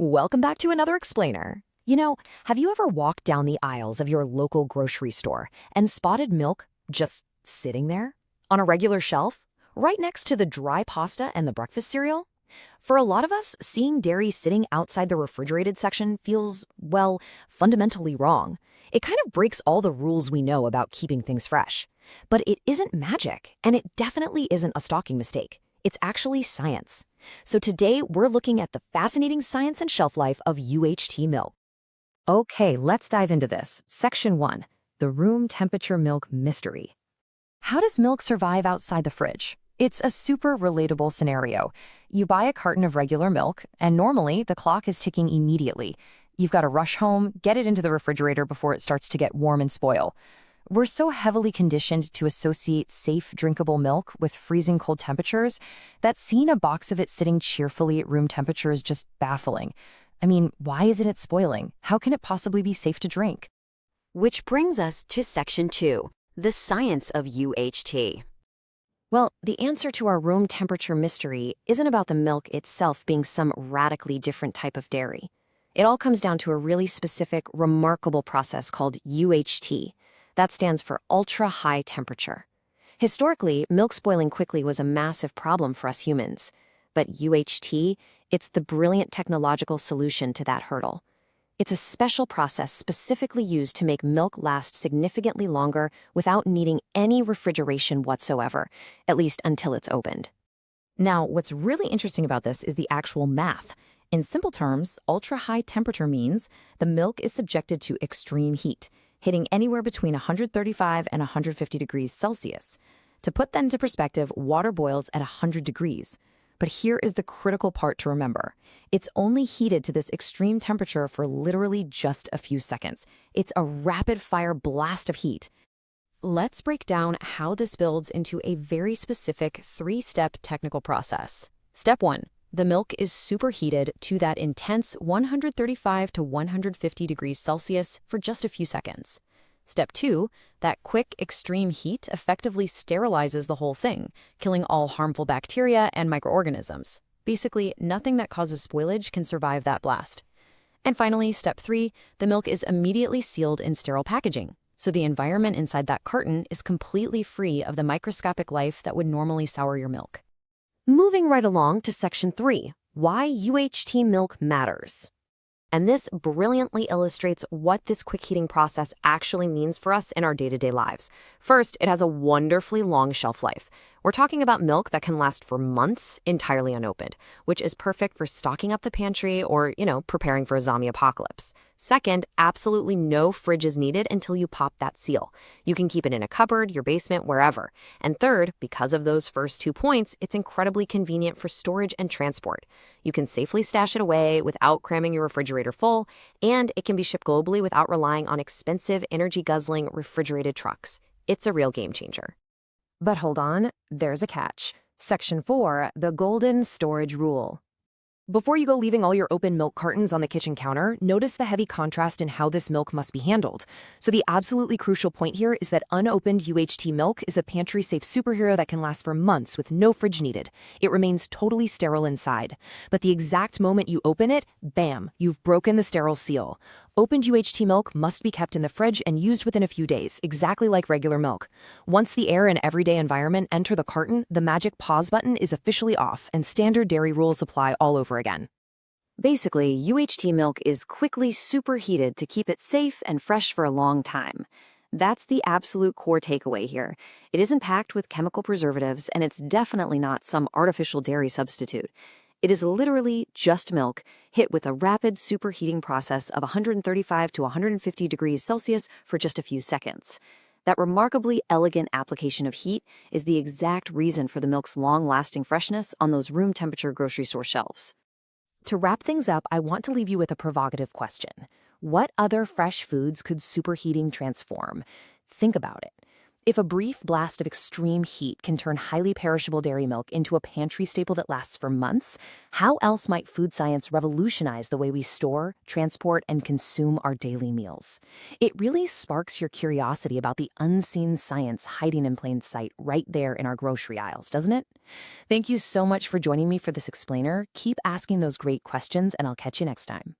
Welcome back to another explainer. Have you ever walked down the aisles of your local grocery store and spotted milk just sitting there on a regular shelf, right next to the dry pasta and the breakfast cereal? For a lot of us, seeing dairy sitting outside the refrigerated section feels, well, fundamentally wrong. It kind of breaks all the rules we know about keeping things fresh. But it isn't magic, and it definitely isn't a stocking mistake. It's actually science. So today, we're looking at the fascinating science and shelf life of UHT milk. Okay, let's dive into this. Section 1, the room temperature milk mystery. How does milk survive outside the fridge? It's a super relatable scenario. You buy a carton of regular milk, and normally the clock is ticking immediately. You've got to rush home, get it into the refrigerator before it starts to get warm and spoil. We're so heavily conditioned to associate safe, drinkable milk with freezing cold temperatures that seeing a box of it sitting cheerfully at room temperature is just baffling. I mean, why isn't it spoiling? How can it possibly be safe to drink? Which brings us to Section 2, the science of UHT. Well, the answer to our room temperature mystery isn't about the milk itself being some radically different type of dairy. It all comes down to a really specific, remarkable process called UHT. That stands for ultra-high temperature. Historically, milk spoiling quickly was a massive problem for us humans. But UHT, it's the brilliant technological solution to that hurdle. It's a special process specifically used to make milk last significantly longer without needing any refrigeration whatsoever, at least until it's opened. Now, what's really interesting about this is the actual math. In simple terms, ultra-high temperature means the milk is subjected to extreme heat, hitting anywhere between 135 and 150 degrees Celsius. To put that into perspective, water boils at 100 degrees. But here is the critical part to remember. It's only heated to this extreme temperature for literally just a few seconds. It's a rapid-fire blast of heat. Let's break down how this builds into a very specific three-step technical process. Step 1. The milk is superheated to that intense 135 to 150 degrees Celsius for just a few seconds. Step 2, that quick, extreme heat effectively sterilizes the whole thing, killing all harmful bacteria and microorganisms. Basically, nothing that causes spoilage can survive that blast. And finally, Step 3, the milk is immediately sealed in sterile packaging, so the environment inside that carton is completely free of the microscopic life that would normally sour your milk. Moving right along to Section 3, why UHT milk matters. And this brilliantly illustrates what this quick heating process actually means for us in our day-to-day lives. First, it has a wonderfully long shelf life. We're talking about milk that can last for months entirely unopened, which is perfect for stocking up the pantry or, preparing for a zombie apocalypse. Second, absolutely no fridge is needed until you pop that seal. You can keep it in a cupboard, your basement, wherever. And third, because of those first 2 points, it's incredibly convenient for storage and transport. You can safely stash it away without cramming your refrigerator full, and it can be shipped globally without relying on expensive, energy-guzzling refrigerated trucks. It's a real game changer. But hold on, there's a catch. Section 4, the golden storage rule. Before you go leaving all your open milk cartons on the kitchen counter, notice the heavy contrast in how this milk must be handled. So the absolutely crucial point here is that unopened UHT milk is a pantry-safe superhero that can last for months with no fridge needed. It remains totally sterile inside. But the exact moment you open it, bam, you've broken the sterile seal. Opened UHT milk must be kept in the fridge and used within a few days, exactly like regular milk. Once the air and everyday environment enter the carton, the magic pause button is officially off and standard dairy rules apply all over again. Basically, UHT milk is quickly superheated to keep it safe and fresh for a long time. That's the absolute core takeaway here. It isn't packed with chemical preservatives, and it's definitely not some artificial dairy substitute. It is literally just milk, hit with a rapid superheating process of 135 to 150 degrees Celsius for just a few seconds. That remarkably elegant application of heat is the exact reason for the milk's long-lasting freshness on those room temperature grocery store shelves. To wrap things up, I want to leave you with a provocative question. What other fresh foods could superheating transform? Think about it. If a brief blast of extreme heat can turn highly perishable dairy milk into a pantry staple that lasts for months, how else might food science revolutionize the way we store, transport, and consume our daily meals? It really sparks your curiosity about the unseen science hiding in plain sight right there in our grocery aisles, doesn't it? Thank you so much for joining me for this explainer. Keep asking those great questions, and I'll catch you next time.